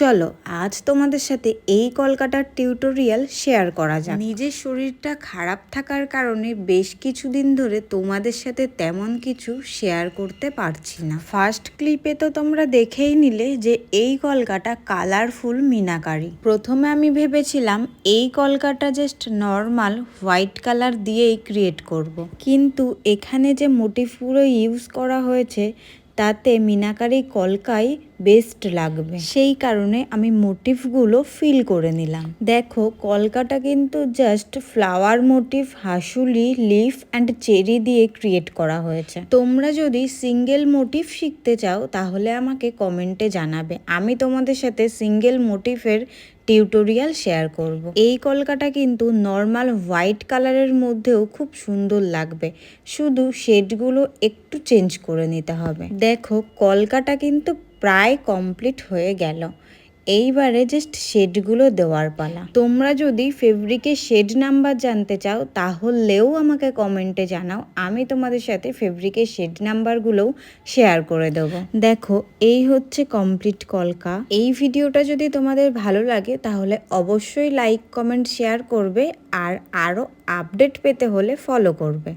চলো আজ তোমাদের সাথে এই কলকাটার টিউটোরিয়াল শেয়ার করা যাক। নিজের শরীরটা খারাপ থাকার কারণে বেশ কিছুদিন ধরে তোমাদের সাথে তেমন কিছু শেয়ার করতে পারছি না। ফার্স্ট ক্লিপে তো তোমরা দেখেই নিলে যে এই কলকাটা কালারফুল মিনাকারি। প্রথমে আমি ভেবেছিলাম এই Kolkata just normal white colour দিয়েই ক্রিয়েট করব। কিন্তু এখানে যে মোটিভগুলো ইউজ করা হয়েছে তাতে মিনাকারি কলকাই বেস্ট লাগবে, সেই কারণে আমি মোটিভগুলো ফিল করে নিলাম। দেখো কলকাটা কিন্তু জাস্ট ফ্লাওয়ার মোটিভ, হাসুলি, লিফ অ্যান্ড চেরি দিয়ে ক্রিয়েট করা হয়েছে। তোমরা যদি সিঙ্গেল মোটিভ শিখতে চাও তাহলে আমাকে কমেন্টে জানাবে, আমি তোমাদের সাথে সিঙ্গেল মোটিভের টিউটোরিয়াল শেয়ার করব। এই কলকাটা কিন্তু নর্মাল হোয়াইট কালারের মধ্যেও খুব সুন্দর লাগবে, শুধু শেডগুলো একটু চেঞ্জ করে নিতে হবে। দেখো কলকাটা কিন্তু প্রায় কমপ্লিট হয়ে গেল, এইবারে জাস্ট শেডগুলো দেওয়ার পালা। তোমরা যদি ফেব্রিকের শেড নাম্বার জানতে চাও তাহলেও আমাকে কমেন্টে জানাও, আমি তোমাদের সাথে ফেব্রিকের শেড নাম্বারগুলোও শেয়ার করে দেবো। দেখো এই হচ্ছে কমপ্লিট কলকা। এই ভিডিওটা যদি তোমাদের ভালো লাগে তাহলে অবশ্যই লাইক, কমেন্ট, শেয়ার করবে আর আরও আপডেট পেতে হলে ফলো করবে।